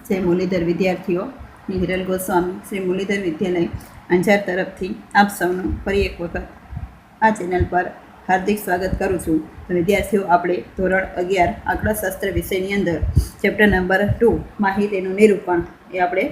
જય મુરલીધર વિદ્યાર્થીઓ, હું હિરલ ગોસ્વામી શ્રી મુરલીધર વિદ્યાલય અંજાર તરફથી આપ સૌનું ફરી એક વખત આ ચેનલ પર હાર્દિક સ્વાગત કરું છું. તો વિદ્યાર્થીઓ, આપણે ધોરણ 11 આંકડાશાસ્ત્ર વિષયની અંદર ચેપ્ટર નંબર 2 માહિતીનું નિરૂપણ એ આપણે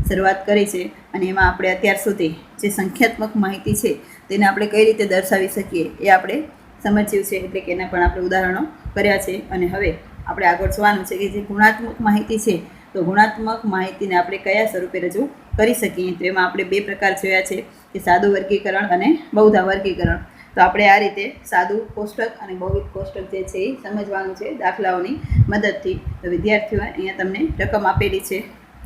શરૂઆત કરી છે. અને એમાં આપણે અત્યાર સુધી જે સંખ્યાત્મક માહિતી છે તેને આપણે કઈ રીતે દર્શાવી શકીએ એ આપણે સમજ્યું છે, એટલે કે એના પણ આપણે ઉદાહરણો કર્યા છે. અને હવે આપણે આગળ જોવાનું છે કે જે ગુણાત્મક માહિતી છે, તો ગુણાત્મક માહિતીને આપણે કયા સ્વરૂપે રજૂ કરી શકીએ. તો એમાં આપણે બે પ્રકાર જોયા છે કે સાદું વર્ગીકરણ અને બહુધા વર્ગીકરણ. તો આપણે આ રીતે સાદું કોષ્ટક અને બહુવિધ કોષ્ટક જે છે એ સમજવાનું છે દાખલાઓની મદદથી. તો વિદ્યાર્થીઓ, અહીંયા તમને રકમ આપેલી છે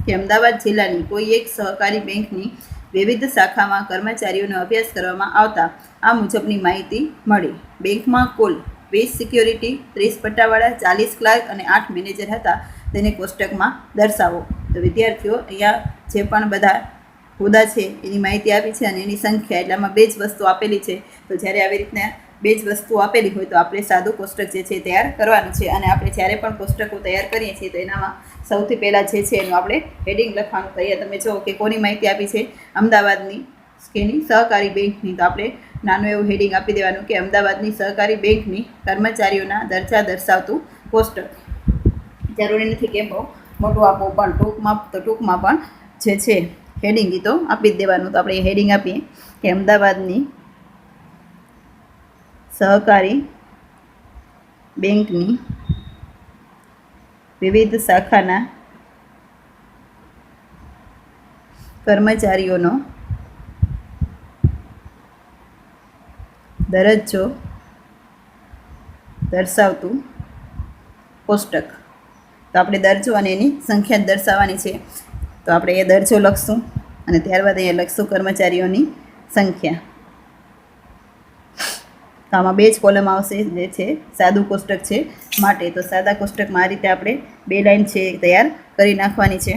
કે અમદાવાદ જિલ્લાની કોઈ એક સહકારી બેંકની વિવિધ શાખામાં કર્મચારીઓનો અભ્યાસ કરવામાં આવતા આ મુજબની માહિતી મળી. બેંકમાં કુલ 20 સિક્યોરિટી, 30 પટ્ટાવાળા, 40 ક્લાર્ક અને 8 મેનેજર હતા. તેને કોષ્ટકમાં દર્શાવો. તો વિદ્યાર્થીઓ, અહીંયા જે પણ બધા હોદ્દા છે એની માહિતી આપી છે અને એની સંખ્યા, એટલે આમાં બે જ વસ્તુ આપેલી છે. તો જ્યારે આવી રીતના બે જ વસ્તુ આપેલી હોય તો આપણે સાદું કોષ્ટક જે છે એ તૈયાર કરવાનું છે. અને આપણે જ્યારે પણ કોષ્ટકો તૈયાર કરીએ છીએ તો એનામાં સૌથી પહેલાં જે છે એનું આપણે હેડિંગ લખવાનું. તો અહીંયા તમે જુઓ કે કોની માહિતી આપી છે, અમદાવાદની કેની સહકારી બેંકની. તો આપણે નાનું એવું હેડિંગ આપી દેવાનું કે અમદાવાદની સહકારી બેંકની કર્મચારીઓના દરજ્જા દર્શાવતું કોષ્ટક. જરૂરી નથી કે બહુ મોટું આપવું, પણ ટૂંકમાં પણ જે છે હેડિંગ એ તો આપી જ દેવાનું. તો આપણે હેડિંગ આપીએ કે અમદાવાદની સહકારી બેંકની વિવિધ શાખાના કર્મચારીઓનો દરજ્જો દર્શાવતું કોષ્ટક. તો આપણે દરજ્જો અને એની સંખ્યા દર્શાવવાની છે. તો આપણે એ દરજ્જો લખશું અને ત્યારબાદ અહીંયા લખશું કર્મચારીઓની સંખ્યા. તો આમાં બે જ કોલમ આવશે, જે છે સાદું કોષ્ટક છે માટે. તો સાદા કોષ્ટકમાં આ રીતે આપણે બે લાઈન છે તૈયાર કરી નાખવાની છે.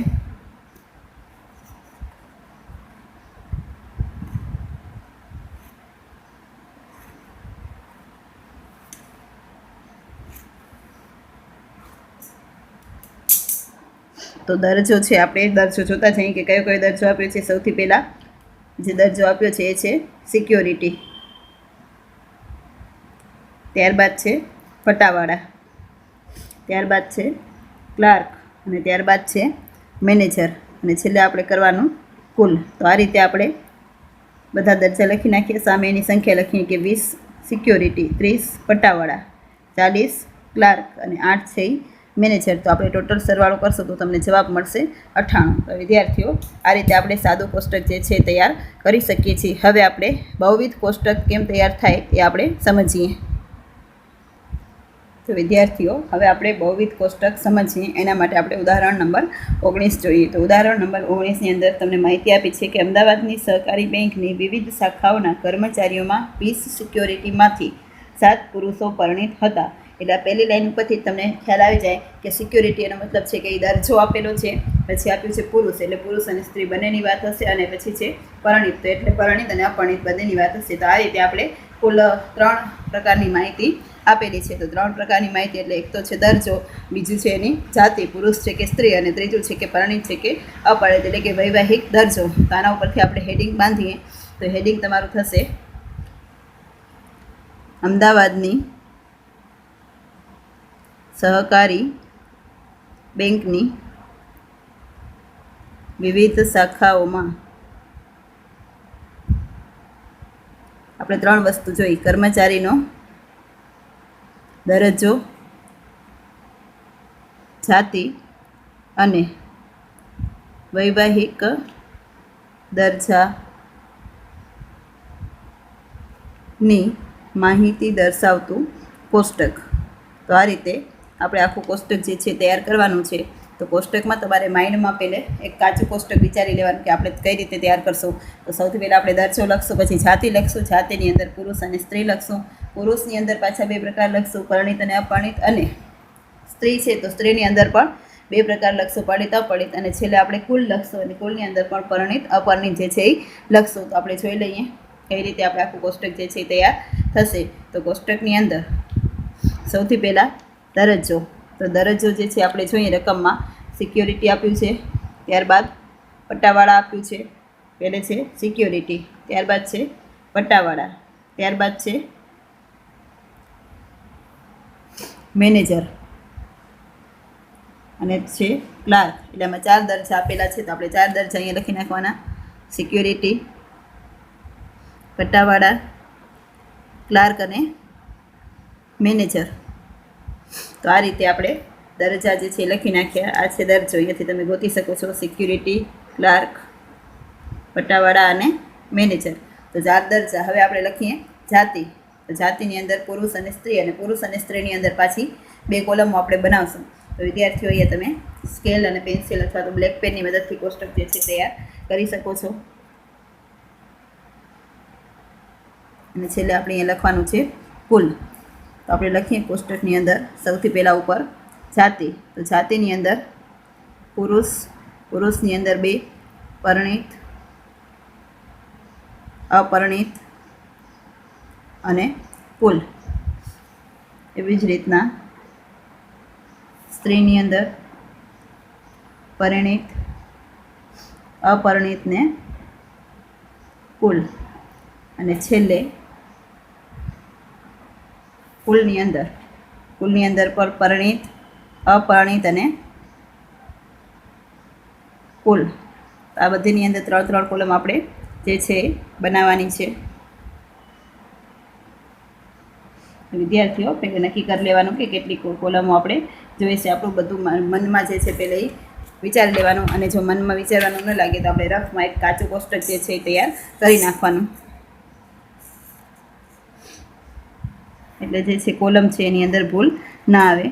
તો દરજ્જો છે, આપણે દરજ્જો જોતા જઈએ કે કયો કયો દરજ્જો આપ્યો છે. સૌથી પહેલાં જે દરજ્જો આપ્યો છે એ છે સિક્યોરિટી, ત્યારબાદ છે પટ્ટાવાળા, ત્યારબાદ છે ક્લાર્ક અને ત્યારબાદ છે મેનેજર, અને છેલ્લે આપણે કરવાનું કુલ. તો આ રીતે આપણે બધા દરજ્જા લખી નાખીએ. સામે એની સંખ્યા લખીએ કે 20 સિક્યોરિટી, 30 પટ્ટાવાળા, 40 ક્લાર્ક અને 8 છે મેનેજર. તો આપણે ટોટલ સરવાળો કરશો તો તમને જવાબ મળશે 98. તો વિદ્યાર્થીઓ, આ રીતે આપણે સાદું કોષ્ટક જે છે તૈયાર કરી શકીએ છીએ. હવે આપણે બહુવિધ કોષ્ટક કેમ તૈયાર થાય એ આપણે સમજીએ. તો વિદ્યાર્થીઓ, હવે આપણે બહુવિધ કોષ્ટક સમજીએ એના માટે આપણે ઉદાહરણ નંબર 19 જોઈએ. તો ઉદાહરણ નંબર 19ની અંદર તમને માહિતી આપી છે કે અમદાવાદની સહકારી બેંકની વિવિધ શાખાઓના કર્મચારીઓમાં 20 સિક્યોરિટીમાંથી 7 પુરુષો પરિણીત હતા. એટલે આ પહેલી લાઈન ઉપરથી તમને ખ્યાલ આવી જાય કે સિક્યોરિટી એનો મતલબ છે કે એ દરજ્જો આપેલો છે, પછી આપ્યું છે પુરુષ, એટલે પુરુષ અને સ્ત્રી બંનેની વાત હશે, અને પછી છે પરિણીત, તો એટલે પરિણીત અને અપરિણીત બંનેની વાત હશે. તો આ રીતે આપણે કુલ 3 પ્રકારની માહિતી આપેલી છે. તો 3 પ્રકારની માહિતી એટલે એક તો છે દરજ્જો, બીજું છે એની જાતિ, પુરુષ છે કે સ્ત્રી, અને ત્રીજું છે કે પરિણીત છે કે અપરિણીત, એટલે કે વૈવાહિક દરજ્જો. તો આના ઉપરથી આપણે હેડિંગ બાંધીએ. તો હેડિંગ તમારું થશે અમદાવાદની સહકારી બેંકની વિવિધ શાખાઓમાં. આપણે 3 વસ્તુ જોઈ, કર્મચારીનો દરજ્જો, જાતિ અને વૈવાહિક દરજ્જાની માહિતી દર્શાવતું કોષ્ટક. તો આ રીતે આપણે આખું કોષ્ટક જે છે તૈયાર કરવાનું છે. તો કોષ્ટકમાં તમારે માઇન્ડમાં પહેલે એક કાચું કોષ્ટક વિચારી લેવાનું કે આપણે કઈ રીતે તૈયાર કરશું. તો સૌથી પહેલાં આપણે દરજ્જો લખશું, પછી જાતિ લખશું, જાતિની અંદર પુરુષ અને સ્ત્રી લખશું, પુરુષની અંદર પાછા 2 પ્રકાર લખશું, પરિણીત અને અપરિણીત, અને સ્ત્રી છે તો સ્ત્રીની અંદર પણ 2 પ્રકાર લખશું, પરિણીત અપરિણીત, અને છેલ્લે આપણે કુલ લખશું અને કુલની અંદર પણ પરિણીત અપરિણીત જે છે એ લખશું. તો આપણે જોઈ લઈએ કઈ રીતે આપણે આખું કોષ્ટક જે છે તૈયાર થશે. તો કોષ્ટકની અંદર સૌથી પહેલાં દરજ્જો. તો દરજ્જો જે છે આપણે જોઈએ રકમમાં સિક્યોરિટી આપ્યું છે, ત્યારબાદ પટ્ટાવાળા આપ્યું છે. પહેલે છે સિક્યોરિટી, ત્યારબાદ છે પટ્ટાવાળા, ત્યારબાદ છે મેનેજર અને છે ક્લાર્ક. એટલે આમાં 4 દરજ્જા આપેલા છે, તો આપણે 4 દરજ્જા અહીંયા લખી નાખવાના: સિક્યોરિટી, પટ્ટાવાળા, ક્લાર્ક અને મેનેજર. તો આ રીતે આપણે દરજ્જા જે છે લખી નાખ્યા. આ છે દરજ્જો, અહીંયાથી તમે ગોતી શકો છો: સિક્યુરિટી, ક્લાર્ક, પટ્ટાવાળા અને મેનેજર. તો 4 દરજ્જા. હવે આપણે લખીએ જાતિ. તો જાતિની અંદર પુરુષ અને સ્ત્રી, અને પુરુષ અને સ્ત્રીની અંદર પાછી 2 કોલમો આપણે બનાવશું. તો વિદ્યાર્થીઓ અહીંયા તમે સ્કેલ અને પેન્સિલ અથવા તો બ્લેક પેનની મદદથી કોષ્ટક જે છે તૈયાર કરી શકો છો. અને છેલ્લે આપણે અહીંયા લખવાનું છે કુલ. તો આપણે લખીએ કોષ્ટકની અંદર સૌથી પહેલાં ઉપર જાતિ. તો જાતિની અંદર પુરુષ, પુરુષની અંદર 2, પરિણીત, અપરિણીત અને કુલ. એવી જ રીતના સ્ત્રીની અંદર પરિણીત, અપરિણીત ને કુલ. અને છેલ્લે કુલની અંદર પર પરિણીત, અપરિણીત અને કુલ. આ બધીની અંદર 3 કોલમ આપણે જે છે બનાવવાની છે. વિદ્યાર્થીઓ પહેલે નક્કી કરી લેવાનું કે કેટલી કોલમો આપણે જોઈએ છે. આપણું બધું મનમાં જે છે પહેલે વિચારી લેવાનું, અને જો મનમાં વિચારવાનું ન લાગે તો આપણે રફમાં એક કાચું કોષ્ટક જે છે એ તૈયાર કરી નાખવાનું. એટલે જે છે કોલમ છે એની અંદર ભૂલ ના આવે.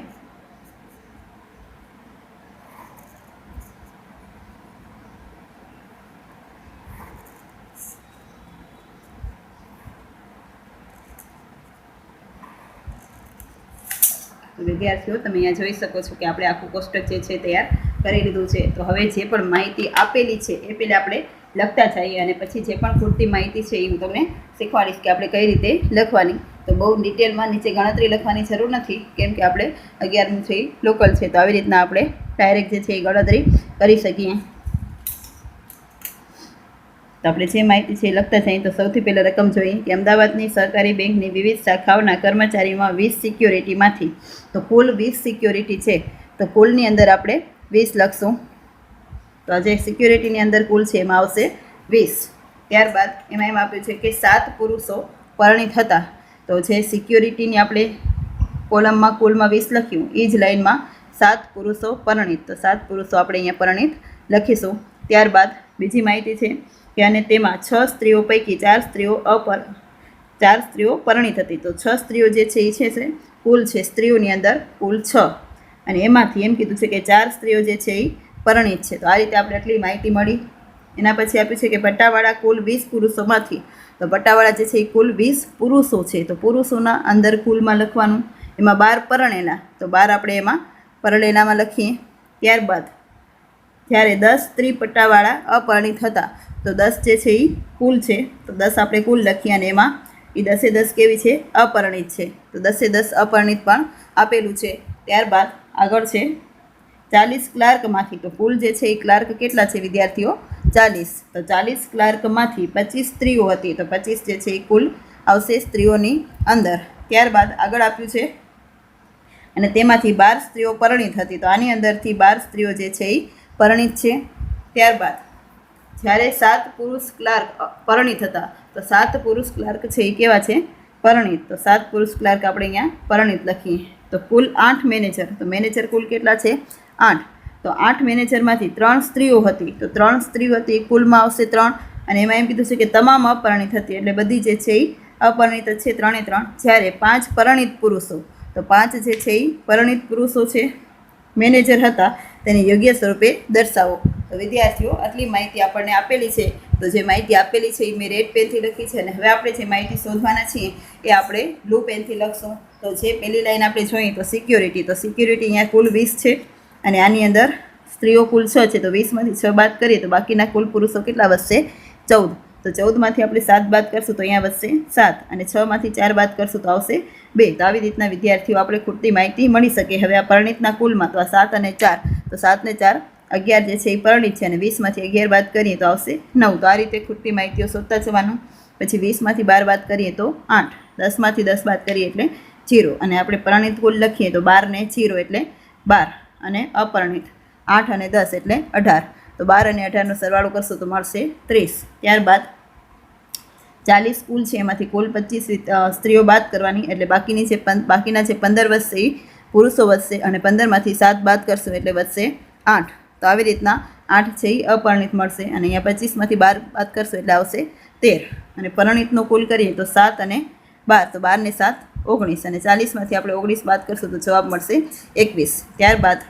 વિદ્યાર્થીઓ તમે અહીંયા જોઈ શકો છો કે આપણે આખું કોષ્ટક જે છે તૈયાર કરી લીધું છે. તો હવે જે પણ માહિતી આપેલી છે એ પહેલાં આપણે લખતા જઈએ, અને પછી જે પણ પૂરતી માહિતી છે એ હું તમને શીખવાડીશ કે આપણે કઈ રીતે લખવાની. તો બહુ ડિટેલમાં નીચે ગણતરી લખવાની જરૂર નથી, કેમ કે આપણે 11મું છે લોકલ છે. તો આવી રીતના આપણે ડાયરેક્ટ જે છે એ ગણતરી કરી શકીએ. તો આપણે જે માહિતી છે એ લખતા જઈએ. તો સૌથી પહેલાં રકમ જોઈએ કે અમદાવાદની સહકારી બેંકની વિવિધ શાખાઓના કર્મચારીઓમાં 20 સિક્યોરિટીમાંથી, તો કુલ 20 સિક્યોરિટી છે. તો કુલની અંદર આપણે 20 લખશું. તો જે સિક્યોરિટીની અંદર કુલ છે એમાં આવશે 20. ત્યારબાદ એમાં એમ આપ્યું છે કે 7 પુરુષો પરિણીત હતા. તો જે સિક્યોરિટીની આપણે કોલમમાં કુલમાં 20 લખ્યું, એ જ લાઇનમાં 7 પુરુષો પરિણીત. તો 7 પુરુષો આપણે અહીંયા પરિણીત લખીશું. ત્યારબાદ બીજી માહિતી છે કે અને તેમાં 6 સ્ત્રીઓ પૈકી 4 સ્ત્રીઓ પરિણીત હતી. તો 6 સ્ત્રીઓ જે છે એ છે કુલ છે સ્ત્રીઓની અંદર કુલ 6, અને એમાંથી એમ કીધું છે કે 4 સ્ત્રીઓ જે છે એ પરિણીત છે. તો આ રીતે આપણે આટલી માહિતી મળી. એના પછી આપ્યું છે કે પટ્ટાવાળા કુલ 20 પુરુષોમાંથી, તો પટ્ટાવાળા જે છે એ કુલ 20 પુરુષો છે. તો પુરુષોના અંદર કુલમાં લખવાનું, એમાં 12 પરણેલા, તો 12 આપણે એમાં પરણેલામાં લખીએ. ત્યારબાદ જ્યારે 10 સ્ત્રી પટ્ટાવાળા અપરિણીત હતા, તો 10 જે છે એ કુલ છે. તો 10 આપણે કુલ લખીએ, અને એમાં એ 10 કેવી છે? અપરિણીત છે. તો 10 અપરિણીત પણ આપેલું છે. ત્યારબાદ આગળ છે 40 ક્લાર્કમાંથી, તો કુલ જે છે એ ક્લાર્ક કેટલા છે વિદ્યાર્થીઓ? 40. તો 40 ક્લાર્કમાંથી 25 સ્ત્રીઓ હતી. તો 25 જે છે એ કુલ આવશે સ્ત્રીઓની અંદર. ત્યારબાદ આગળ આપ્યું છે અને તેમાંથી 12 સ્ત્રીઓ પરિણીત હતી. તો આની અંદરથી 12 સ્ત્રીઓ જે છે એ પરિણીત છે. ત્યારબાદ જ્યારે 7 પુરુષ ક્લાર્ક પરિણીત હતા, તો 7 પુરુષ ક્લાર્ક છે એ કેવા છે? પરિણીત. તો 7 પુરુષ ક્લાર્ક આપણે અહીંયા પરિણીત લખીએ. તો કુલ 8 મેનેજર. તો મેનેજર કુલ કેટલા છે? 8. તો 8 મેનેજરમાંથી 3 સ્ત્રીઓ હતી. તો 3 સ્ત્રીઓ હતી કુલમાં આવશે 3, અને એમાં એમ કીધું છે કે તમામ અપરિણીત હતી, એટલે બધી જે છે એ અપરિણીત છે 3 3. જ્યારે 5 પરિણીત પુરુષો, તો 5 જે છે એ પરિણીત પુરુષો છે મેનેજર હતા, તેને યોગ્ય સ્વરૂપે દર્શાવો. તો વિદ્યાર્થીઓ આટલી માહિતી આપણને આપેલી છે. તો જે માહિતી આપેલી છે એ મેં રેડ પેનથી લખી છે, અને હવે આપણે જે માહિતી શોધવાના છીએ એ આપણે બ્લુ પેનથી લખશું. તો જે પહેલી લાઈન આપણે જોઈએ તો સિક્યોરિટી. તો સિક્યોરિટી અહીંયા કુલ 20 છે, અને આની અંદર સ્ત્રીઓ કુલ 6 છે. તો 20માંથી 6 બાદ કરીએ તો બાકીના કુલ પુરુષો કેટલા વધશે? 14. તો 14માંથી આપણે 7 બાદ કરશું તો અહીંયા વધશે 7, અને 6માંથી 4 બાદ કરશું તો આવશે 2. તો આવી રીતના વિદ્યાર્થીઓ આપણે ખૂટતી માહિતી મળી શકે. હવે આ પરિણીતના કુલમાં તો આ 7 અને 4, તો 7 ને 4 11 જે છે એ પરિણિત છે, અને 20માંથી 11 બાદ કરીએ તો આવશે 9. તો આ રીતે ખૂટતી માહિતીઓ શોધતા જવાનું. પછી 20માંથી 12 બાદ કરીએ તો 8, 10માંથી 10 બાદ કરીએ એટલે 0, અને આપણે પરિણિત કુલ લખીએ તો 12 ને 0 એટલે 12, અને અપરિણિત 8 અને 10 એટલે 18. તો 12 અને 18નો સરવાળો કરશો તો મળશે 30. ત્યારબાદ 40 કુલ છે, એમાંથી કુલ 25 સ્ત્રીઓ બાદ કરવાની, એટલે બાકીના જે 15 વધશે એ પુરુષો વધશે, અને 15માંથી 7 બાદ કરશું એટલે વધશે 8. તો આવી રીતના 8 છે એ અપરિણિત મળશે, અને અહીંયા 25માંથી 12 બાદ કરશું એટલે આવશે 13. અને પરિણિતનો કુલ કરીએ તો 7 અને 12, તો 12 ને 7 19, અને 40માંથી આપણે 19 બાદ કરશું તો જવાબ મળશે 21. ત્યારબાદ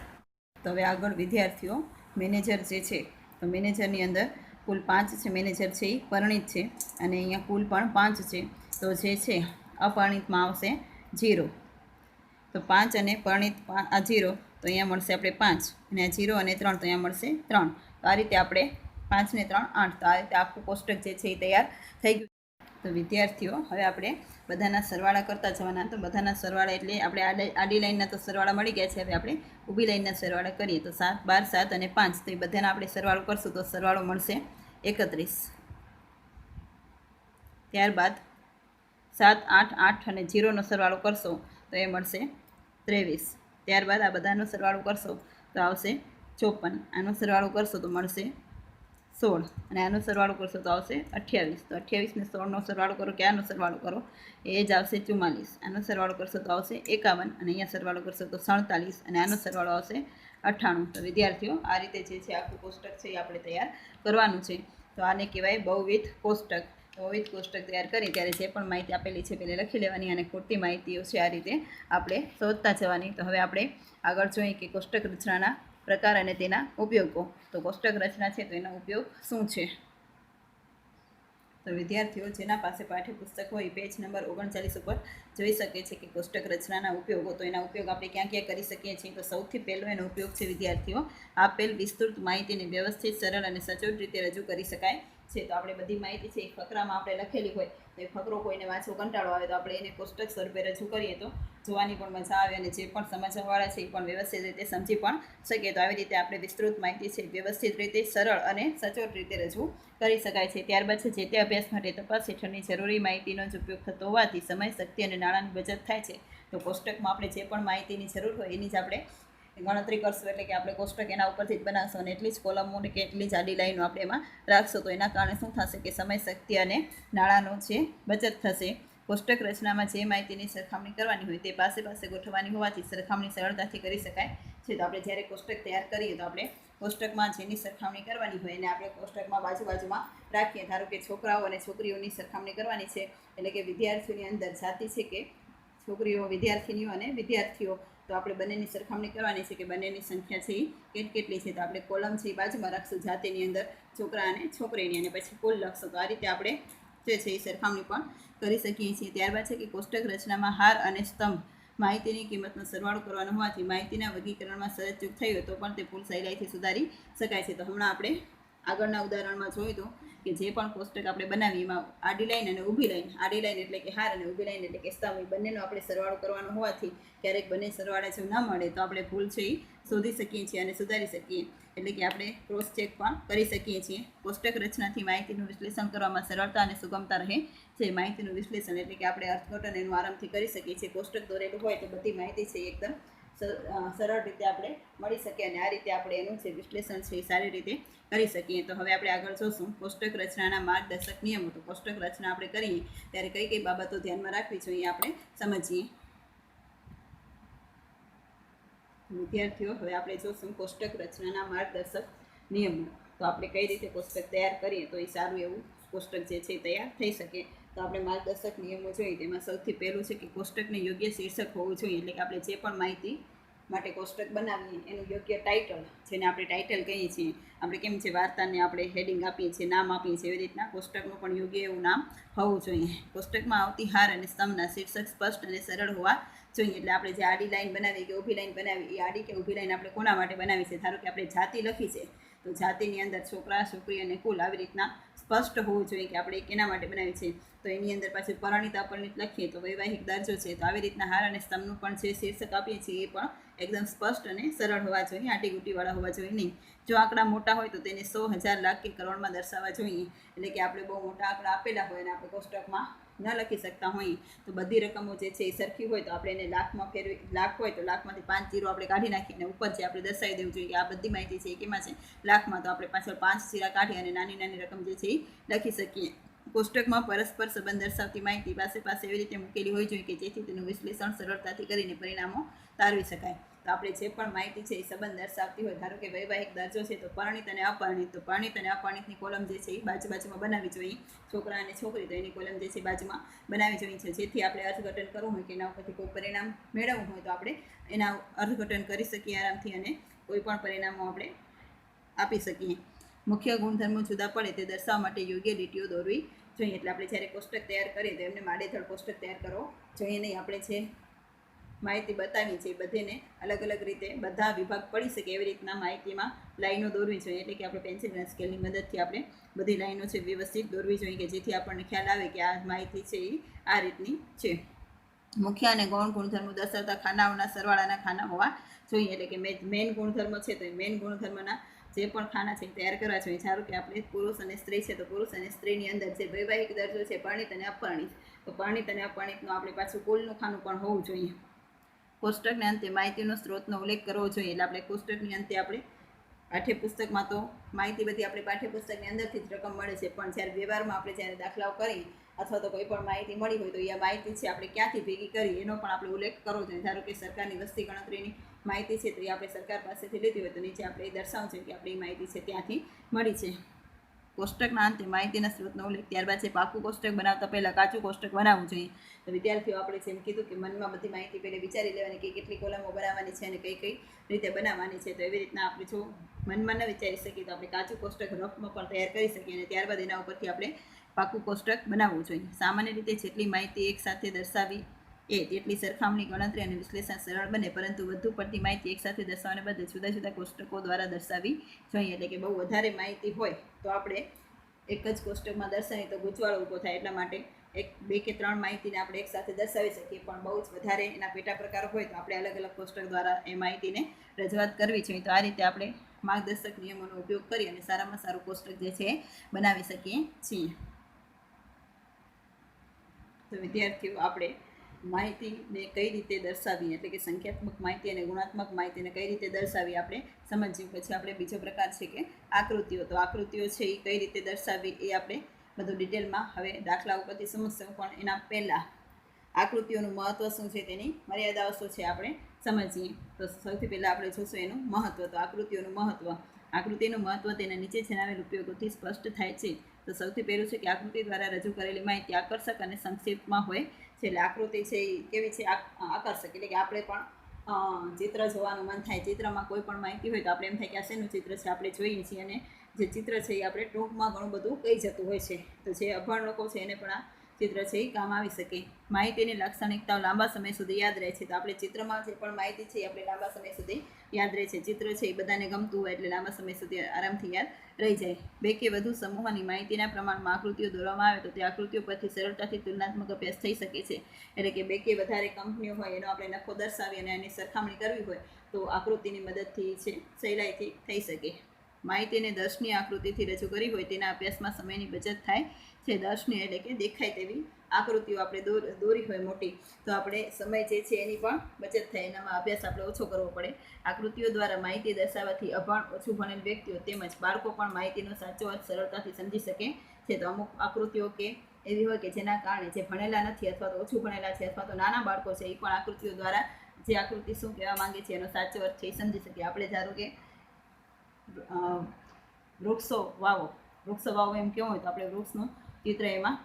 તો હવે આગળ વિદ્યાર્થીઓ મેનેજર જે છે, તો મેનેજરની અંદર કુલ 5 છે. મેનેજર છે એ પરિણિત છે, અને અહીંયા કુલ પણ 5 છે. તો જે છે અપરિણિતમાં આવશે 0. તો 5 અને પરિણિત આ 0, તો અહીંયા મળશે આપણે 5, અને આ 0 અને 3, તો અહીંયા મળશે 3. તો આ રીતે આપણે 5 ને 3 8. તો આ રીતે આખું કોષ્ટક જે છે એ તૈયાર થઈ ગયું. તો વિદ્યાર્થીઓ હવે આપણે બધાના સરવાળા કરતા જવાના. તો બધાના સરવાળા એટલે આપણે આડી લાઈનના તો સરવાળા મળી ગયા છે, હવે આપણે ઊભી લાઈનના સરવાળા કરીએ. તો 7, 12, 7 અને 5, તો એ બધાના આપણે સરવાળો કરશું તો સરવાળો મળશે 31. ત્યારબાદ 7, 8, 8 અને 0નો સરવાળો કરશો તો એ મળશે 23. ત્યારબાદ આ બધાનો સરવાળો કરશો તો આવશે 54. આનો સરવાળો કરશો તો મળશે 16, અને આનો સરવાળો કરશો તો આવશે 28. તો 28 ને 16નો સરવાળો કરો કે આનો સરવાળો કરો એ જ આવશે 44. આનો સરવાળો કરશો તો આવશે 51, અને અહીંયા સરવાળો કરશો તો 47, અને આનો સરવાળો આવશે 98. તો વિદ્યાર્થીઓ આ રીતે જે છે આખું કોષ્ટક છે એ આપણે તૈયાર કરવાનું છે. તો આને કહેવાય બહુવિધ કોષ્ટક. બહુવિધ કોષ્ટક તૈયાર કરી ત્યારે જે પણ માહિતી આપેલી છે પહેલાં લખી લેવાની, અને ખૂટતી માહિતીઓ છે આ રીતે આપણે શોધતા જવાની. તો હવે આપણે આગળ જોઈએ કે કોષ્ટક રચનાના પ્રકાર અને તેના ઉપયોગો. તો કોષ્ટક રચના છે તો એનો ઉપયોગ શું છે? તો વિદ્યાર્થીઓ જેના પાસે પાઠ્યપુસ્તક હોય પેજ નંબર 39 ઉપર જોઈ શકે છે કે કોષ્ટક રચનાના ઉપયોગો. તો એના ઉપયોગ આપણે ક્યાં ક્યાં કરી શકીએ છીએ? તો સૌથી પહેલો એનો ઉપયોગ છે વિદ્યાર્થીઓ, આપેલ વિસ્તૃત માહિતીને વ્યવસ્થિત, સરળ અને સચોટ રીતે રજૂ કરી શકાય છે. તો આપણે બધી માહિતી છે એ ફકરામાં આપણે લખેલી હોય, તો એ ફકરો કોઈને વાંચવો કંટાળો આવે તો આપણે એને કોષ્ટક સ્વરૂપે રજૂ કરીએ તો જોવાની પણ મજા આવે, અને જે પણ સમજવાવાળા છે એ પણ વ્યવસ્થિત રીતે સમજી પણ શકીએ. તો આવી રીતે આપણે વિસ્તૃત માહિતી છે વ્યવસ્થિત રીતે, સરળ અને સચોટ રીતે રજૂ કરી શકાય છે. ત્યારબાદ છે જે તે અભ્યાસ માટે તપાસ હેઠળની જરૂરી માહિતીનો જ ઉપયોગ થતો હોવાથી સમય, શક્તિ અને નાણાંની બચત થાય છે. તો કોષ્ટકમાં આપણે જે પણ માહિતીની જરૂર હોય એની જ આપણે ગણતરી કરશું, એટલે કે આપણે કોષ્ટક એના ઉપરથી જ બનાવશું, અને એટલી જ કોલમો કે એટલી જ આડી લાઈનો આપણે એમાં રાખશું. તો એના કારણે શું થશે કે સમય, શક્તિ અને નાણાંનો જે બચત થશે. કોષ્ટક રચનામાં જે માહિતીની સરખામણી કરવાની હોય તે પાસે ગોઠવવાની હોવાથી સરખામણી સરળતાથી કરી શકાય છે. તો આપણે જ્યારે કોષ્ટક તૈયાર કરીએ તો આપણે કોષ્ટકમાં જેની સરખામણી કરવાની હોય એને આપણે કોષ્ટકમાં બાજુમાં રાખીએ. ધારો કે છોકરાઓ અને છોકરીઓની સરખામણી કરવાની છે, એટલે કે વિદ્યાર્થીઓની અંદર જાતિ છે કે છોકરીઓ, વિદ્યાર્થીનીઓ અને વિદ્યાર્થીઓ, તો આપણે બંનેની સરખામણી કરવાની છે કે બંનેની સંખ્યા છે એ કેટલી છે. તો આપણે કોલમ છે એ બાજુમાં રાખશું, જાતિની અંદર છોકરા અને છોકરીની, અને પછી કુલ લખશું. તો આ રીતે આપણે જે છે એ સરખામણી પણ કરી શકીએ છીએ. ત્યારબાદ છે કે કોષ્ટક રચનામાં હાર અને સ્તંભ માહિતીની કિંમતનો સરવાળો કરવાનો હોવાથી માહિતીના વર્ગીકરણમાં સહેજ ચૂક થઈ હોય તો પણ તે પુલ સહેલાઈથી સુધારી શકાય છે. તો હમણાં આપણે આગળના ઉદાહરણમાં જોયું હતું કે જે પણ કોષ્ટક આપણે બનાવીએ એમાં આડી લાઈન અને ઊભી લાઈન, આડી લાઈન એટલે કે હાર અને ઊભી લાઈન એટલે કે સ્તંભ, બંનેનો આપણે સરવાળો કરવાનો હોવાથી ક્યારેક બંને સરવાળા જો ન મળે તો આપણે ભૂલ છે એ શોધી શકીએ છીએ અને સુધારી શકીએ, એટલે કે આપણે ક્રોસ ચેક પણ કરી શકીએ છીએ. કોષ્ટક રચનાથી માહિતીનું વિશ્લેષણ કરવામાં સરળતા અને સુગમતા રહે છે. માહિતીનું વિશ્લેષણ એટલે કે આપણે અર્થઘટન એનું આરામથી કરી શકીએ છીએ. કોષ્ટક દોરેલું હોય તો બધી માહિતી છે એકદમ સરળ રીતે આપણે મળી શકે, અને આ રીતે આપણે એનું જે વિશ્લેષણ છે એ સારી રીતે કરી શકીએ. તો હવે આપણે આગળ જોશું કોષ્ટક રચનાના માર્ગદર્શક નિયમો. તો કોષ્ટક રચના આપણે કરીએ ત્યારે કઈ કઈ બાબતો ધ્યાનમાં રાખવી જોઈએ આપણે સમજીએ. વિદ્યાર્થીઓ હવે આપણે જોશું કોષ્ટક રચનાના માર્ગદર્શક નિયમો. તો આપણે કઈ રીતે કોષ્ટક તૈયાર કરીએ તો એ સારું એવું કોષ્ટક જે છે તૈયાર થઈ શકે. તો આપણે માર્ગદર્શક નિયમો જોઈએ તેમાં સૌથી પહેલું છે કે કોષ્ટકને યોગ્ય શીર્ષક હોવું જોઈએ, એટલે કે આપણે જે પણ માહિતી માટે કોષ્ટક બનાવીએ એનું યોગ્ય ટાઇટલ, જેને આપણે ટાઇટલ કહીએ છીએ, આપણે કેમ છે વાર્તાને આપણે હેડિંગ આપીએ છીએ, નામ આપીએ છીએ, એવી રીતના કોષ્ટકનું પણ યોગ્ય એવું નામ હોવું જોઈએ. કોષ્ટકમાં આવતી હાર અને સ્તંભના શીર્ષક સ્પષ્ટ અને સરળ હોવા જોઈએ, એટલે આપણે જે આડી લાઈન બનાવી કે ઊભી લાઈન બનાવી એ આડી કે ઊભી લાઈન આપણે કોના માટે બનાવી છે. ધારો કે આપણે જાતિ લખી છે તો જાતિની અંદર છોકરા, છોકરી અને કુલ આવી રીતના સ્પષ્ટ હોવું જોઈએ કે આપણે કેના માટે બનાવી છે. તો એની અંદર પાછું પરિણિત અપરિણિત લખીએ તો વૈવાહિક દરજ્જો છે, તો આવી રીતના હાર અને સ્તંભનું પણ જે શીર્ષક આપીએ છીએ એ પણ એકદમ સ્પષ્ટ અને સરળ હોવા જોઈએ, આંટીઘૂંટીવાળા હોવા જોઈએ નહીં. જો આંકડા મોટા હોય તો તેને 100, 1000, લાખ કે કરોડમાં દર્શાવવા જોઈએ. એટલે કે આપણે બહુ મોટા આંકડા આપેલા હોય અને આપણે કોષ્ટકમાં ન લખી શકતા હોઈએ તો બધી રકમો જે છે એ સરખી હોય તો આપણે એને લાખમાં ફેરવી, લાખ હોય તો લાખમાંથી 5 જીરો આપણે કાઢી નાખીને ઉપર જે આપણે દર્શાવી દેવું જોઈએ કે આ બધી માહિતી છે એ કેમાં છે, લાખમાં. તો આપણે પાછળ 5 જીરા કાઢી અને નાની નાની રકમ જે છે એ લખી શકીએ. કોષ્ટકમાં પરસ્પર સંબંધ દર્શાવતી માહિતી પાસે એવી રીતે મૂકેલી હોવી જોઈએ કે જેથી તેનું વિશ્લેષણ સરળતાથી કરીને પરિણામો તારવી શકાય. તો આપણે જે પણ માહિતી છે એ સંબંધ દર્શાવતી હોય, ધારો કે વૈવાહિક દરજ્જો છે તો પરિણીત અને અપરિણીત, તો પરિણીત અને અપરિણીતની કોલમ જે છે એ બાજુમાં બનાવવી જોઈએ. છોકરા અને છોકરી તો એની કોલમ જે છે બાજુમાં બનાવવી જોઈએ છે, જેથી આપણે અર્થઘટન કરવું હોય કે એના ઉપરથી કોઈ પરિણામ મેળવવું હોય તો આપણે એના અર્થઘટન કરી શકીએ આરામથી અને કોઈ પણ પરિણામો આપણે આપી શકીએ. મુખ્ય ગુણધર્મો જુદા પડે તે દર્શાવવા માટે યોગ્ય લીટીઓ દોરવી જોઈએ. એટલે આપણે જ્યારે કોષ્ટક તૈયાર કરીએ તો એમને માડેથડ કોષ્ટક તૈયાર કરવો જોઈએ નહીં. આપણે જે માહિતી બતાવી છે એ બધીને અલગ અલગ રીતે બધા વિભાગ પડી શકે એવી રીતના માહિતીમાં લાઈનો દોરવી જોઈએ. એટલે કે આપણે પેન્સિલ અને સ્કેલની મદદથી આપણે બધી લાઈનો છે વ્યવસ્થિત દોરવી જોઈએ કે જેથી આપણને ખ્યાલ આવે કે આ માહિતી છે એ આ રીતની છે. મુખ્ય અને ગૌણ ગુણધર્મો દર્શાવતા ખાનાઓના સરવાળાના ખાના હોવા જોઈએ. એટલે કે મેઇન ગુણધર્મ છે તો એ મેઇન ગુણધર્મના જે પણ ખાના છે તૈયાર કરવા જોઈએ. ધારો કે આપણે પુરુષ અને સ્ત્રી છે તો પુરુષ અને સ્ત્રીની અંદર જે વૈવાહિક દરજ્જો છે પરિણીત અને અપરિણીત, તો પરિણીત અને અપરિણીતનું આપણે પાછું કુલનું ખાનું પણ હોવું જોઈએ. કોષ્ટકના અંતે માહિતીનો સ્ત્રોતનો ઉલ્લેખ કરવો જોઈએ. એટલે આપણે કોષ્ટકની અંતે આપણે પાઠ્યપુસ્તકમાં તો માહિતી બધી આપણે પાઠ્યપુસ્તકની અંદરથી જ રકમ મળે છે, પણ જ્યારે વ્યવહારમાં આપણે જ્યારે દાખલાઓ કરીએ અથવા તો કોઈ પણ માહિતી મળી હોય તો એ માહિતી છે આપણે ક્યાંથી ભેગી કરી એનો પણ આપણે ઉલ્લેખ કરવો જોઈએ. ધારો કે સરકારની વસ્તી ગણતરીની માહિતી છે તો એ આપણે સરકાર પાસેથી લીધી હોય તો નીચે આપણે એ દર્શાવવું જોઈએ કે આપણે એ માહિતી છે ત્યાંથી મળી છે. કોષ્ટકના અંતે માહિતીના સ્ત્રોતનો ઉલ્લેખ. ત્યારબાદ છે પાકું કોષ્ટક બનાવતા પહેલાં કાચું કોષ્ટક બનાવવું જોઈએ. તો વિદ્યાર્થીઓ આપણે જેમ કીધું કે મનમાં બધી માહિતી પહેલાં વિચારી લેવાની કે કેટલી કોલમો બનાવવાની છે અને કઈ રીતે બનાવવાની છે. તો એવી રીતના આપણે જો મનમાં ન વિચારી શકીએ તો આપણે કાચું કોષ્ટક રફમાં પણ તૈયાર કરી શકીએ અને ત્યારબાદ એના ઉપરથી આપણે પાકું કોષ્ટક બનાવવું જોઈએ. સામાન્ય રીતે જેટલી માહિતી એકસાથે દર્શાવી તેટલી સરખામણી, ગણતરી અને વિશ્લેષણ સરળ બને, પરંતુ વધુ પડતી માહિતી એકસાથે દર્શાવવાને બદલે જુદા જુદા કોષ્ટકો દ્વારા દર્શાવવી જોઈએ. એટલે કે બહુ વધારે માહિતી હોય તો આપણે એક જ કોષ્ટકમાં દર્શાવીએ તો ગૂંચવાડો ઊભો થાય. એટલા માટે 2 કે 3 માહિતીને આપણે એકસાથે દર્શાવી શકીએ, પણ બહુ જ વધારે એના પેટા પ્રકાર હોય તો આપણે અલગ અલગ કોષ્ટક દ્વારા એ માહિતીને રજૂઆત કરવી જોઈએ. તો આ રીતે આપણે માર્ગદર્શક નિયમોનો ઉપયોગ કરી અને સારામાં સારું કોષ્ટક જે છે એ બનાવી શકીએ છીએ. તો વિદ્યાર્થીઓ આપણે માહિતીને કઈ રીતે દર્શાવી, એટલે કે સંખ્યાત્મક માહિતી અને ગુણાત્મક માહિતીને કઈ રીતે દર્શાવી આપણે સમજ્યું. પછી આપણે બીજો પ્રકાર છે કે આકૃતિઓ. તો આકૃતિઓ છે એ કઈ રીતે દર્શાવી એ આપણે બધું ડિટેલમાં હવે દાખલા ઉપરથી સમજશું, પણ એના પહેલાં આકૃતિઓનું મહત્ત્વ શું છે, તેની મર્યાદાઓ શું છે આપણે સમજીએ. તો સૌથી પહેલાં આપણે જોશું એનું મહત્ત્વ. તો આકૃતિઓનું મહત્ત્વ. આકૃતિનું મહત્ત્વ તેના નીચે જણાવેલ ઉપયોગોથી સ્પષ્ટ થાય છે. તો સૌથી પહેલું છે કે આકૃતિ દ્વારા રજૂ કરેલી માહિતી આકર્ષક અને સંક્ષિપ્તમાં હોય છે. એટલે આકૃતિ છે એ કેવી છે, આકર્ષક. એટલે કે આપણે પણ ચિત્ર જોવાનું મન થાય. ચિત્રમાં કોઈ પણ માહિતી હોય તો આપણે એમ થાય કે આ શેનું ચિત્ર છે, આપણે જોઈએ છીએ અને જે ચિત્ર છે એ આપણે ટૂંકમાં ઘણું બધું કહી જતું હોય છે. તો જે અભણ લોકો છે એને પણ આ ચિત્ર છે એ કામ આવી શકે. માહિતીની લાક્ષણિકતાઓ લાંબા સમય સુધી યાદ રહે છે. તો આપણે ચિત્રમાં જે પણ માહિતી છે એ આપણે લાંબા સમય સુધી યાદ રહે છે. ચિત્ર છે એ બધાને ગમતું હોય એટલે લાંબા સમય સુધી આરામથી યાદ રહી જાય. 2 કે વધુ સમૂહોની માહિતીના પ્રમાણમાં આકૃતિઓ દોરવામાં આવે તો તે આકૃતિઓ પરથી સરળતાથી તુલનાત્મક અભ્યાસ થઈ શકે છે. એટલે કે 2 કે વધારે કંપનીઓ હોય એનો આપણે નફો દર્શાવી અને એની સરખામણી કરવી હોય તો આકૃતિની મદદથી છે સહેલાઈથી થઈ શકે. માહિતીને દર્શનીય આકૃતિથી રજૂ કરી હોય તેના અભ્યાસમાં સમયની બચત થાય છે. દર્શનીય એટલે કે દેખાય તેવી આકૃતિઓ આપણે દોરી હોય મોટી તો આપણે સમય જે છે એની પણ બચત થાય, એનામાં અભ્યાસ આપણે ઓછો કરવો પડે. આકૃતિઓ દ્વારા માહિતી દર્શાવવાથી અભણ, ઓછું ભણેલ વ્યક્તિઓ તેમજ બાળકો પણ માહિતીનો સાચો અર્થ સરળતાથી સમજી શકે છે. તો અમુક આકૃતિઓ કે એવી હોય કે જેના કારણે જે ભણેલા નથી અથવા તો ઓછું ભણેલા છે અથવા તો નાના બાળકો છે એ પણ આકૃતિઓ દ્વારા જે આકૃતિ શું કહેવા માંગે છે એનો સાચો અર્થ છે એ સમજી શકે. આપણે ધારો કે વૃક્ષો વાવો એમ કેવું હોય તો આપણે વૃક્ષનું ચિત્ર એમાં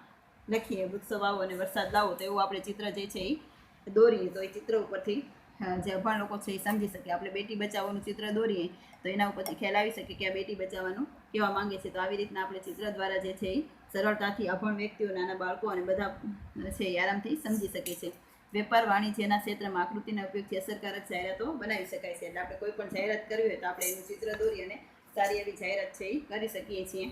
લખીએ, વૃક્ષો વાવો અને વરસાદ લાવો, તો એવું આપણે ચિત્ર જે છે એ દોરીએ તો એ ચિત્ર ઉપરથી જે અભણ લોકો છે એ સમજી શકે. આપણે બેટી બચાવોનું ચિત્ર દોરીએ તો એના ઉપરથી ખ્યાલ આવી શકે કે આ બેટી બચાવવાનું કહેવા માંગે છે. તો આવી રીતના આપણે ચિત્ર દ્વારા જે છે એ સરળતાથી અભણ વ્યક્તિઓ, નાના બાળકો અને બધા છે એ આરામથી સમજી શકે છે. વેપાર વાણિજ્યના ક્ષેત્રમાં આકૃતિના ઉપયોગથી અસરકારક જાહેરાતો બનાવી શકાય છે. એટલે આપણે કોઈ પણ જાહેરાત કરવી હોય તો આપણે એનું ચિત્ર દોરી અને સારી એવી જાહેરાત છે એ કરી શકીએ છીએ.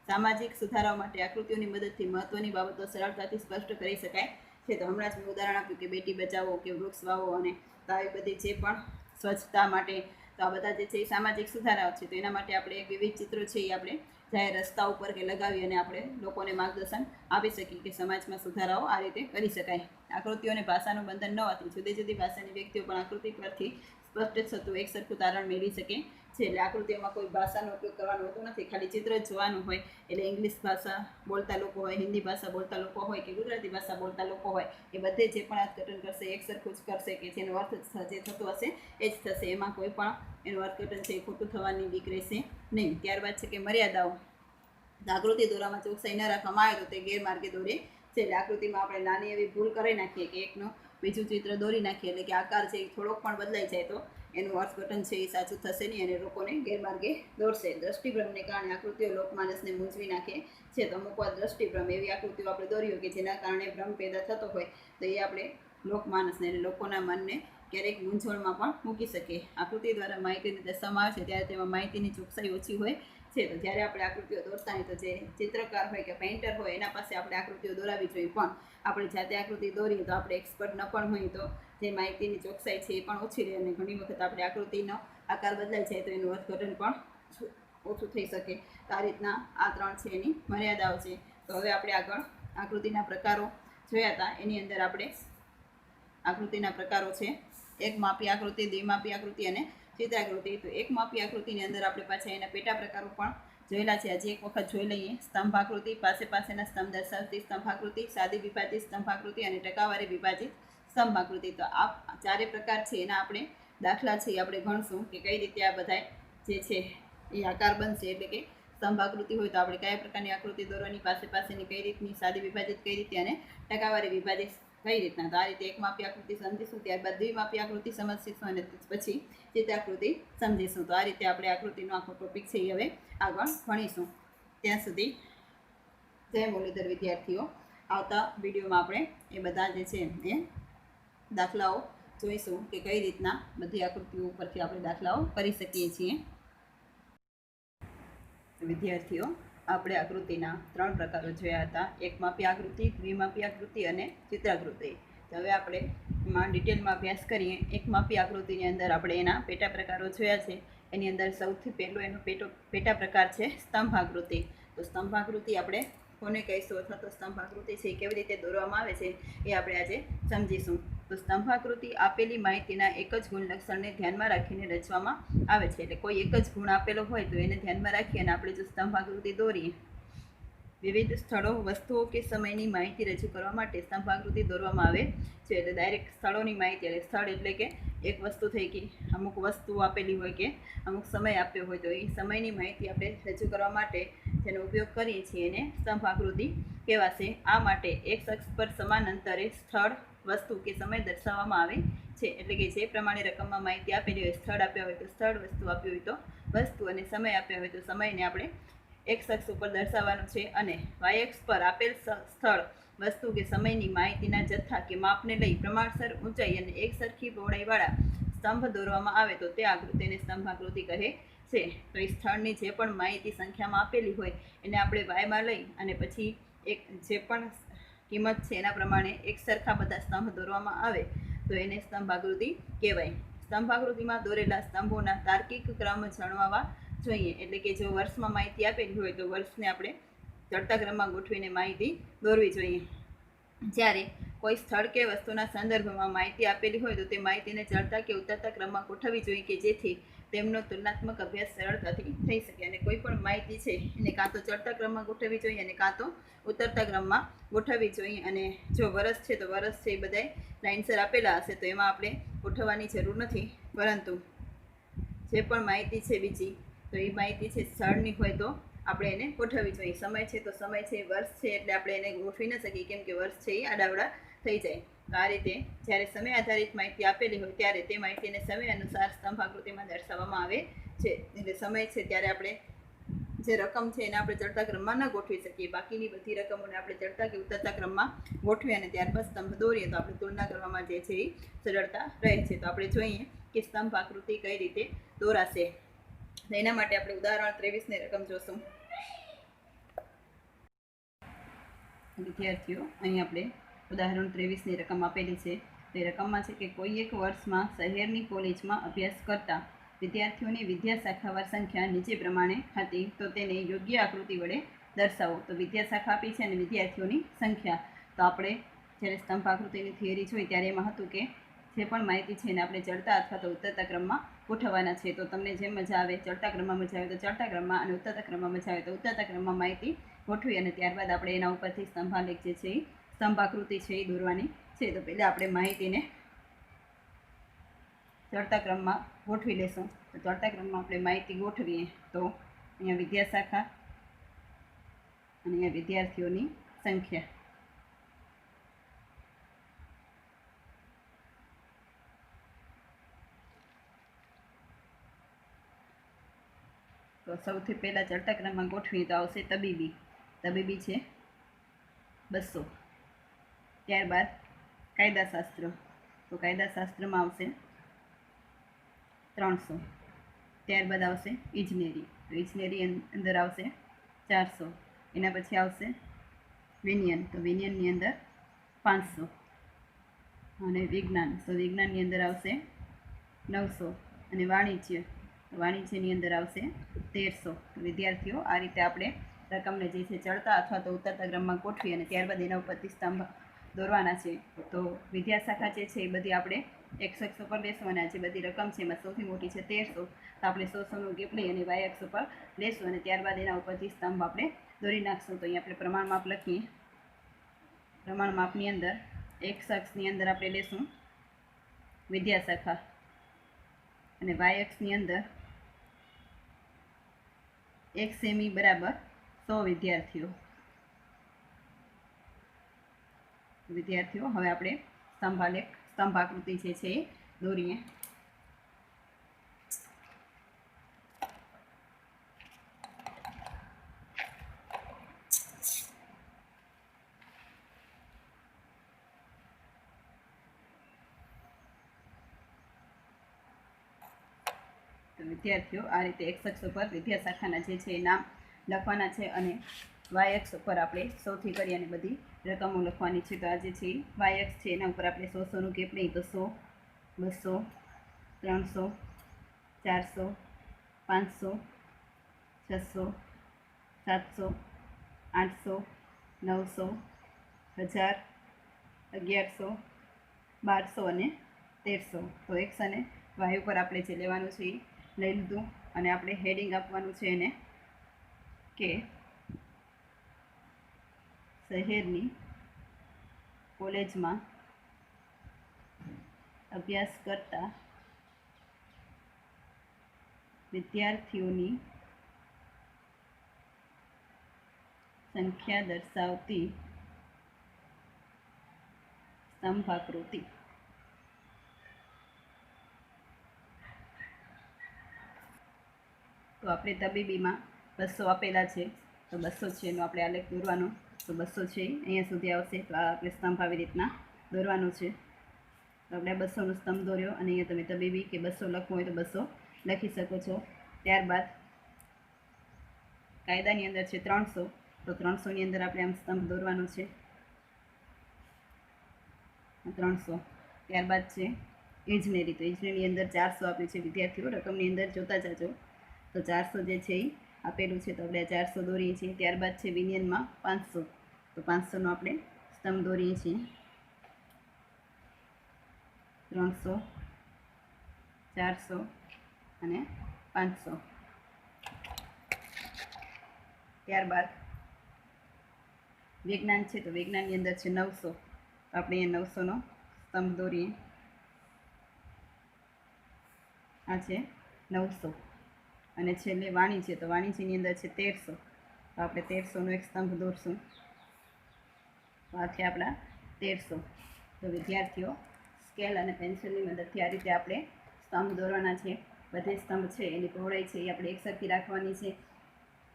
સામાજિક સુધારા માટે આકૃતિઓની મદદથી મહત્વની બાબતો સરળતાથી સ્પષ્ટ કરી શકાય છે. તો હમણાં જ મેં ઉદાહરણ આપ્યું કે બેટી બચાવો કે વૃક્ષ વાવો અને તો આવી બધી જે પણ સ્વચ્છતા માટે. તો આ બધા જે છે એ સામાજિક સુધારાઓ છે. તો એના માટે આપણે વિવિધ ચિત્રો છે એ આપણે જાહેર રસ્તા ઉપર કે લગાવી અને આપણે લોકોને માર્ગદર્શન આપી શકીએ કે સમાજમાં સુધારાઓ આ રીતે કરી શકાય. આકૃતિઓને ભાષાનું બંધન ન હોવાથી જુદી જુદી ભાષાની વ્યક્તિઓ પણ આકૃતિ પરથી સ્પષ્ટ થતું એક સરખું તારણ મેળવી શકે છે. એટલે આકૃતિઓમાં કોઈ ભાષાનો ઉપયોગ કરવાનો હોતો નથી, ખાલી ચિત્ર જ જોવાનું હોય. એટલે ઇંગ્લિશ ભાષા બોલતા લોકો હોય, હિન્દી ભાષા બોલતા લોકો હોય કે ગુજરાતી ભાષા બોલતા લોકો હોય, એ બધે જે પણ અર્થઘટન કરશે એક સરખું જ કરશે કે જેનો અર્થ જે થતો હશે એ જ થશે. એમાં કોઈ પણ એનું અર્થઘટન છે એ ખોટું થવાની બીક રહેશે નહીં. ત્યારબાદ છે કે મર્યાદાઓ. આકૃતિ દોરામાં ચોકસાઈ ન રાખવામાં આવે તો તે ગેરમાર્ગે દોરે છે. એટલે આકૃતિમાં આપણે નાની એવી ભૂલ કરી નાખીએ કે એકનું બીજું ચિત્ર દોરી નાખીએ, એટલે કે આકાર છે એ થોડોક પણ બદલાઈ જાય તો એનું અર્થઘટન છે એ સાચું થશે નહીં અને લોકોને ગેરમાર્ગે દોરશે. દ્રષ્ટિભ્રમને કારણે આકૃતિઓ લોકમાનસને મૂંઝવી નાખે છે. તો અમુક વાર દ્રષ્ટિભ્રમ એવી આકૃતિઓ આપણે દોરી હોય કે જેના કારણે ભ્રમ પેદા થતો હોય તો એ આપણે લોકમાનસને એટલે લોકોના મનને ક્યારેક મૂંઝવણમાં પણ મૂકી શકીએ. આકૃતિ દ્વારા માહિતીને દર્શાવવામાં આવે છે ત્યારે તેમાં માહિતીની ચોકસાઈ ઓછી હોય છે. તો જ્યારે આપણે આકૃતિઓ દોરતા હોય તો જે ચિત્રકાર હોય કે પેઇન્ટર હોય એના પાસે આપણે આકૃતિઓ દોરાવી જોઈએ. પણ આપણે જાતે આકૃતિ દોરીએ તો આપણે એક્સપર્ટ ન પણ હોય તો જે માહિતીની ચોકસાઈ છે એ પણ ઓછી રહે અને ઘણી વખત આપણે આકૃતિનો આકાર બદલાઈ જાય તો એનું અર્થઘટન પણ ઓછું થઈ શકે. તો આ રીતના આ 3 છે એની મર્યાદાઓ છે. તો હવે આપણે આગળ આકૃતિના પ્રકારો જોયા હતા. એની અંદર આપણે આકૃતિના પ્રકારો છે એક માપી આકૃતિ, દ્વિમાપી આકૃતિ અને ચિત્રાકૃતિ. તો એક માપી આકૃતિની અંદર આપણે પાછા એના પેટા પ્રકારો પણ જોયેલા છે. હજી એક વખત જોઈ લઈએ. સ્તંભાકૃતિ, પાસેના સ્તંભ દર્શાવતી સ્તંભાકૃતિ, સાદી વિભાજિત સ્તંભાકૃતિ અને ટકાવારી વિભાજિત સ્તંભાકૃતિ. તો આ 4 પ્રકાર છે એના આપણે દાખલા છે આપણે ગણશું કે કઈ રીતે આ બધા જે છે એ આકાર બનશે. એટલે કે સ્તંભાકૃતિ હોય તો આપણે કયા પ્રકારની આકૃતિ દોરવાની, પાસેની કઈ રીતની, સાદી વિભાજિત કઈ રીતે અને ટકાવારી વિભાજિત કઈ રીતના. તો આ રીતે એક માપી આકૃતિ સમજીશું, ત્યારબાદ દ્વિમાપી આકૃતિ સમજીશું અને પછી ચિત્રાકૃતિ સમજીશું. તો આ રીતે આપણે આકૃતિનો આખો ટોપિક છે એ હવે આગળ ભણીશું. ત્યાં સુધી જય મુરલીધર વિદ્યાર્થીઓ. આવતા વિડીયોમાં આપણે એ બધા જે છે એ દાખલાઓ જોઈશું કે કઈ રીતના બધી આકૃતિઓ ઉપરથી આપણે દાખલાઓ કરી શકીએ છીએ. વિદ્યાર્થીઓ, આપણે આકૃતિના 3 પ્રકારો જોયા હતા. એક માપી આકૃતિ, દ્વિમાપી આકૃતિ અને ચિત્રાકૃતિ. તો હવે આપણે એમાં ડિટેલમાં અભ્યાસ કરીએ. એક માપી આકૃતિની અંદર આપણે એના પેટા પ્રકારો જોયા છે. એની અંદર સૌથી પહેલો એનો પેટા પ્રકાર છે સ્તંભાકૃતિ. તો સ્તંભાકૃતિ આપણે કોને કહીશું અથવા તો સ્તંભાકૃતિ છે કેવી રીતે દોરવામાં આવે છે એ આપણે આજે સમજીશું. તો સ્તંભાકૃતિ આપેલી માહિતીના એક જ ગુણ લક્ષણને ધ્યાનમાં રાખીને રચવામાં આવે છે. એટલે કોઈ એક જ ગુણ આપેલો હોય તો એને ધ્યાનમાં રાખી અને આપણે જો સ્તંભાકૃતિ દોરીએ, વિવિધ સ્થળો, વસ્તુઓ કે સમયની માહિતી રજૂ કરવા માટે સ્તંભાકૃતિ દોરવામાં આવે છે. એટલે ડાયરેક્ટ સ્થળોની માહિતી, એટલે સ્થળ એટલે કે એક વસ્તુ થઈ ગઈ, અમુક વસ્તુ આપેલી હોય કે અમુક સમય આપ્યો હોય તો એ સમયની માહિતી આપણે રજૂ કરવા માટે જેનો ઉપયોગ કરીએ છીએ એને સ્તંભાકૃતિ કહેવાશે. આ માટે એક શખ્સ પર સમાન અંતરે સ્થળ, વસ્તુ કે સમય દર્શાવવામાં આવે છે. એટલે કે જે પ્રમાણે રકમમાં માહિતી આપેલી હોય, સ્થળ આપ્યા હોય તો સ્થળ, વસ્તુ આપી હોય તો વસ્તુ અને સમય આપ્યા હોય તો સમયને આપણે એક શખ્સ ઉપર દર્શાવવાનું છે. અને વાયએક્સ પર આપેલ સ્થળ, વસ્તુ કે સમયની માહિતીના જથ્થા કે માપને લઈ પ્રમાણસર ઊંચાઈ અને એક સરખી પહોળાઈવાળા સ્તંભ દોરવામાં આવે તો તે આકૃતિને સ્તંભાકૃતિ કહે છે. તો એ સ્થળની જે પણ માહિતી સંખ્યામાં આપેલી હોય એને આપણે વાયમાં લઈ અને પછી એક જે પણ કિંમત છે એના પ્રમાણે એક સરખા બધા સ્તંભ દોરવામાં આવે તો એને સ્તંભાકૃતિ કહેવાય. સ્તંભાકૃતિમાં દોરેલા સ્તંભોના તાર્કિક ક્રમ જણાવવા જોઈએ. એટલે કે જો વર્ષમાં માહિતી આપેલી હોય તો વર્ષને આપણે ચડતા ક્રમમાં ગોઠવીને માહિતી દોરવી જોઈએ. જ્યારે કોઈ સ્થળ કે વસ્તુના સંદર્ભમાં માહિતી આપેલી હોય તો તે માહિતીને ચડતા કે ઉતરતા ક્રમમાં ગોઠવવી જોઈએ કે જેથી તેમનો તુલનાત્મક અભ્યાસ સરળતાથી થઈ શકે. અને કોઈ પણ માહિતી છે એને કાં તો ચડતા ક્રમમાં ગોઠવવી જોઈએ અને કાં તો ઉતરતા ક્રમમાં ગોઠવવી જોઈએ. અને જો વર્ષ છે તો વર્ષ છે એ બધાય લાઇનસર આપેલા હશે તો એમાં આપણે ગોઠવવાની જરૂર નથી. પરંતુ જે પણ માહિતી છે બીજી તો એ માહિતી છે સ્થળની હોય તો આપણે એને ગોઠવવી જોઈએ. સમય છે તો સમય છે, વર્ષ છે એટલે આપણે એને ગોઠવી ન શકીએ કેમ કે વર્ષ છે એ આડાવડા થઈ જાય. તો આ રીતે જ્યારે સમય આધારિત માહિતી આપેલી હોય ત્યારે તે માહિતીને સમય અનુસાર સ્તંભાકૃતિમાં દર્શાવવામાં આવે છે. એટલે સમય છે ત્યારે આપણે જે રકમ છે એને આપણે ચડતા ક્રમમાં ન ગોઠવી શકીએ. બાકીની બધી રકમોને આપણે ચડતા કે ઉતરતા ક્રમમાં ગોઠવી અને ત્યારબાદ સ્તંભ દોરીએ તો આપણે તુલના કરવામાં જે છે એ સરળતા રહે છે. તો આપણે જોઈએ કે સ્તંભ આકૃતિ કઈ રીતે દોરાશે. એના માટે આપણે ઉદાહરણ 23ની રકમ જોશું. વિદ્યાર્થીઓ, અહીં આપણે ઉદાહરણ 23ની રકમ આપેલી છે. તે રકમમાં છે કે કોઈ એક વર્ષમાં શહેરની કોલેજમાં અભ્યાસ કરતા વિદ્યાર્થીઓની વિદ્યા શાખાવાર સંખ્યા નીચે પ્રમાણે હતી, તો તેને યોગ્ય આકૃતિ વડે દર્શાવો. તો વિદ્યા શાખા આપી છે અને વિદ્યાર્થીઓની સંખ્યા. તો આપણે જ્યારે સ્તંભ આકૃતિની થિયરી જોઈ ત્યારે એમાં હતું કે જે પણ માહિતી છે એને આપણે ચડતા અથવા તો ઉતરતા ક્રમમાં ગોઠવવાના છે. તો તમને જેમ મજા આવે, ચડતા ક્રમમાં મજા આવે તો ચડતા ક્રમમાં, અને ઉતરતા ક્રમમાં મજા આવે તો ઉતરતા ક્રમમાં માહિતી ગોઠવી અને ત્યારબાદ આપણે એના ઉપરથી સ્તંભાલેખ જે છે એ સ્તંભ આકૃતિ છે એ દોરવાની છે. તો પહેલાં આપણે માહિતીને ચડતા ક્રમમાં ગોઠવી લેશું. તો ચડતા ક્રમમાં આપણે માહિતી ગોઠવીએ તો અહીંયા વિદ્યા શાખા અને અહીંયા વિદ્યાર્થીઓની સંખ્યા. તો સૌથી પહેલાં ચડતા ક્રમમાં ગોઠવીએ તો આવશે તબીબી. તબીબી છે 200. ત્યારબાદ કાયદાશાસ્ત્ર. તો કાયદાશાસ્ત્રમાં આવશે 300. ત્યારબાદ આવશે ઇજનેરી. તો ઇજનેરી અંદર આવશે 400. એના પછી આવશે વિજ્ઞાન. તો વિજ્ઞાનની અંદર 500. અને વિજ્ઞાન. તો વિજ્ઞાનની અંદર આવશે 900. અને વાણિજ્ય. તો વાણિજ્યની અંદર આવશે 1300. વિદ્યાર્થીઓ આ રીતે આપણે રકમને જે છે ચડતા અથવા તો ઉતરતા ક્રમમાં ગોઠવી અને ત્યારબાદ એના ઉપરથી સ્તંભ દોરવાના છે. તો વિદ્યા શાખા જે છે એ બધી આપણે x અક્ષ ઉપર લેશું અને આ જે બધી રકમ છે એમાં સૌથી મોટી છે 1300. તો આપણે 100નું ગેપ લઈ અને y અક્ષ ઉપર લેશું અને ત્યારબાદ એના ઉપરથી સ્તંભ આપણે દોરી નાખશું. તો અહીંયા આપણે પ્રમાણ માપ લખીએ. પ્રમાણ માપની અંદર x અક્ષની અંદર આપણે લેશું વિદ્યા શાખા અને y અક્ષની અંદર 1 સેમી બરાબર 100 વિદ્યાર્થીઓ. હવે આપણે સ્તંભ આકૃતિ જે છે એ દોરીએ. તો વિદ્યાર્થીઓ આ રીતે x અક્ષ ઉપર વિદ્યા શાખાના જે છે એ નામ લખવાના છે અને y અક્ષ ઉપર આપણે 100થી કરી અને બધી રકમો લખવાની છે. તો આ જે છે y અક્ષ છે એના ઉપર આપણે 100નું ગેપ લઈએ તો 100, 200, 300, 400, 500, 600, 700, 800, 900, 1000, 1100, 1200 અને 1300. તો x અને y ઉપર આપણે જે લેવાનું છે એ લઈ લીધું અને આપણે હેડિંગ આપવાનું છે એને કે શહેરની કોલેજમાં અભ્યાસ કરતા વિદ્યાર્થીઓની સંખ્યા દર્શાવતી સ્તંભાકૃતિ. તો આપણે તબીબીમાં 200 આપેલા છે, તો 200 છે એનો આપણે આલેખ દોરવાનો. તો 200 છે અહીંયા સુધી આવશે. તો આ આપણે સ્તંભ આવી રીતના દોરવાનો છે. તો આપણે 200નો સ્તંભ દોર્યો અને અહીંયા તમે તબીબી કે 200 લખવું હોય તો 200 લખી શકો છો. ત્યારબાદ કાયદાની અંદર છે 300. તો 300ની અંદર આપણે આમ સ્તંભ દોરવાનો છે 300. ત્યારબાદ છે ઇજનેરી. તો ઇજનેરીની અંદર 400 આપ્યું છે. વિદ્યાર્થીઓ રકમની અંદર જોતા જાજો. તો 400 જે છે એ આપેલું છે તો આપણે 400 દોરીએ છીએ. ત્યારબાદ છે વિજ્ઞાનમાં 500. તો 500નો આપણે સ્તંભ દોરીએ છીએ. 300, 400 અને 500. ત્યારબાદ વિજ્ઞાન છે. તો વિજ્ઞાનની અંદર છે 900. તો આપણે અહીંયા 900નો સ્તંભ દોરીએ. આ છે 900. અને છેલ્લે વાણિજ્ય. તો વાણિજ્યની અંદર છે 1300. તો આપણે 1300નો એક સ્તંભ દોરશું. તો આ છે આપણા 1300. તો વિદ્યાર્થીઓ સ્કેલ અને પેન્સિલની મદદથી આ રીતે આપણે સ્તંભ દોરવાના છે. બધે સ્તંભ છે એની પહોળાઈ છે એ આપણે એકસરખી રાખવાની છે.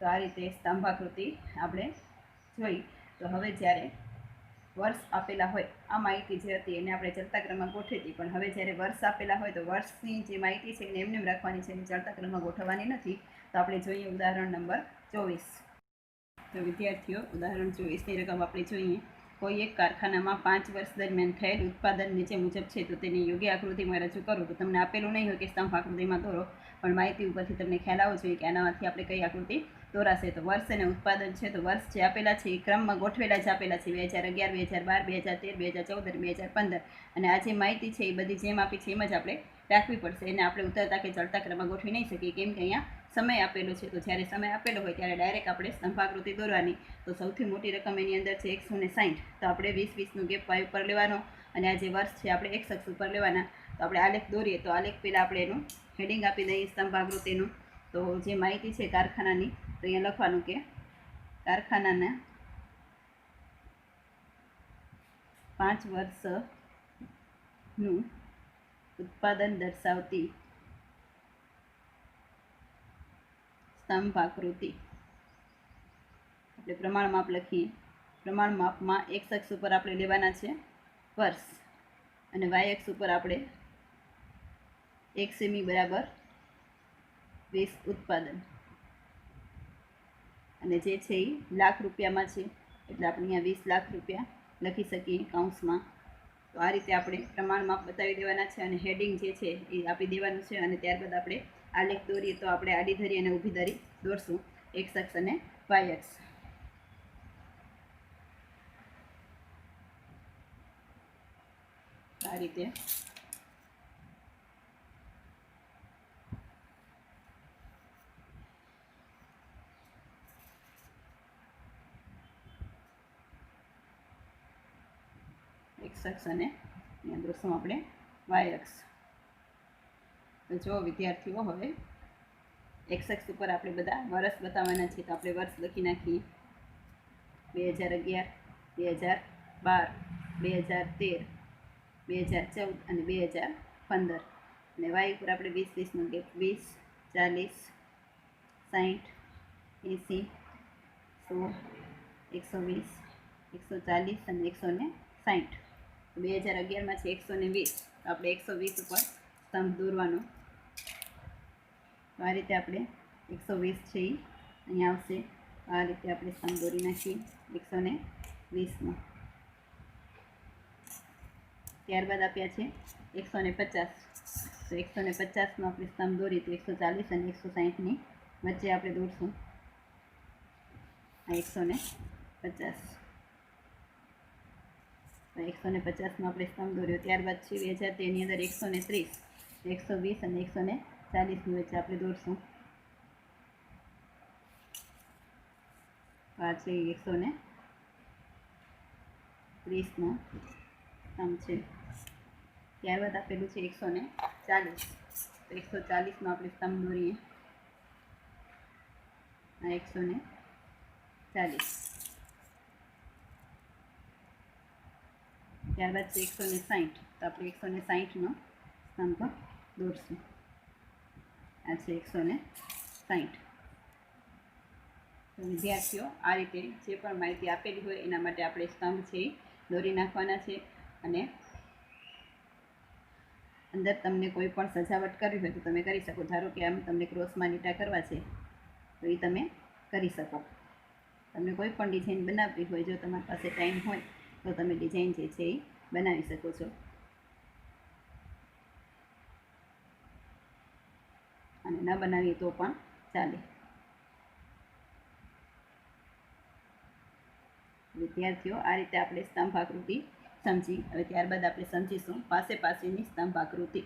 તો આ રીતે સ્તંભાકૃતિ આપણે જોઈ. તો હવે જ્યારે વર્ષ આપેલા હોય, આ માહિતી જે હતી એને આપણે ચડતા ક્રમમાં ગોઠવી હતી, પણ હવે જ્યારે વર્ષ આપેલા હોય તો વર્ષની જે માહિતી છે એને એમને રાખવાની છે, એને ચડતા ક્રમમાં ગોઠવવાની નથી. તો આપણે જોઈએ ઉદાહરણ નંબર 24. તો વિદ્યાર્થીઓ ઉદાહરણ 24ની રકમ આપણે જોઈએ. કોઈ એક કારખાનામાં 5 વર્ષ દરમિયાન થયેલ ઉત્પાદન નીચે મુજબ છે તો તેની યોગ્ય આકૃતિમાં રજૂ કરો. તો તમને આપેલું નહીં હોય કે સ્તંભ આકૃતિમાં દોરો, પણ માહિતી ઉપરથી તમને ખ્યાલ આવવો જોઈએ કે આનામાંથી આપણે કઈ આકૃતિ દોરાશે. તો વર્ષ અને ઉત્પાદન છે તો વર્ષ જે આપેલા છે એ ક્રમમાં ગોઠવેલા જ આપેલા છે 2011, 2012, 2013, 2014, 2015. અને આ જે માહિતી છે એ બધી જેમ આપી છે એમ જ આપણે રાખવી પડશે. એને આપણે ઉતરતા કે ચડતા ક્રમમાં ગોઠવી નહીં શકીએ, કેમ કે અહીંયા સમય આપેલો છે. તો જ્યારે સમય આપેલો હોય ત્યારે ડાયરેક્ટ આપણે સ્તંભાકૃતિ દોરવાની. તો સૌથી મોટી રકમ એની અંદર છે 160. તો આપણે 20-20નો ગેપ વાય ઉપર લેવાનો, અને આ જે વર્ષ છે આપણે x અક્ષ ઉપર લેવાના. તો આપણે આલેખ દોરીએ તો આલેખ પહેલાં આપણે એનું હેડિંગ આપી દઈએ સ્તંભાકૃતિનું. તો જે માહિતી છે કારખાનાની, તો અહીંયા લખવાનું કે કારખાનાના 5 વર્ષનું ઉત્પાદન દર્શાવતી સ્તંભ આકૃતિ. આપણે પ્રમાણ માપ લખીએ. પ્રમાણ માપમાં x અક્ષ ઉપર આપણે લેવાના છે વર્ષ, અને y અક્ષ ઉપર આપણે 1 સેમી બરાબર 20 ઉત્પાદન, અને જે છે એ લાખ રૂપિયામાં છે એટલે આપણે અહીંયા 20 લાખ રૂપિયા લખી શકીએ કૌંસમાં. તો આ રીતે આપણે પ્રમાણ માપ બતાવી દેવાના છે, અને હેડિંગ જે છે એ આપી દેવાનું છે. અને ત્યારબાદ આપણે આલેખ દોરીએ તો આપણે આડી ધરી અને ઊભી ધરી દોરશું, x અક્ષ અને y અક્ષ. આ રીતે x અક્ષ અને અહીંયા દોરશું આપણે y અક્ષ. તો જો વિદ્યાર્થીઓ, હવે x અક્ષ ઉપર આપણે બધા વર્ષ બતાવવાના છે. તો આપણે વર્ષ લખી નાખીએ 2011, 2012, 2013, 2014 અને 2015. અને y ઉપર આપણે 20-20નો ગેપ 20, 40, 60, 80, 100, 120, 140 અને 160. 2011માં છે 120, તો આપણે 120 ઉપર સ્તંભ દોરવાનો. તો આ રીતે આપણે 120 છે એ અહીંયા આવશે. આ રીતે આપણે સ્તંભ દોરી નાખીએ 120નો. ત્યારબાદ આપ્યા છે 150. તો 150નો આપણે સ્તંભ દોરીએ તો 140 અને 160ની વચ્ચે આપણે દોરશું આ 150. તો 150નો આપણે સ્તંભ દોર્યો. ત્યારબાદ છે 2013ની અંદર 130, 120 અને 140ની વચ્ચે આપણે દોરશું. આ છે 130નો સ્તંભ છે. ત્યારબાદ આપેલું છે 140. તો 140નો આપણે સ્તંભ દોરીએ આ 140. ત્યારબાદ છે 160. તો આપણે 160નો સ્તંભ દોરશું. આ છે 160. તો વિદ્યાર્થીઓ, આ રીતે જે પણ માહિતી આપેલી હોય એના માટે આપણે સ્તંભ છે એ દોરી નાખવાના છે. અને અંદર તમને કોઈ પણ સજાવટ કરવી હોય તો તમે કરી શકો. ધારો કે આમ તમને ક્રોસમાં લીટા કરવા છે તો એ તમે કરી શકો. તમને કોઈ પણ ડિઝાઇન બનાવવી હોય, જો તમારી પાસે ટાઈમ હોય તો તમે ડિઝાઇન જે છે એ બનાવી શકો છો. અને ન બનાવીએ તો પણ ચાલે. વિદ્યાર્થીઓ, આ રીતે આપણે સ્તંભ આકૃતિ સમજી. હવે ત્યારબાદ આપણે સમજીશું પાસે પાસેની સ્તંભ આકૃતિ.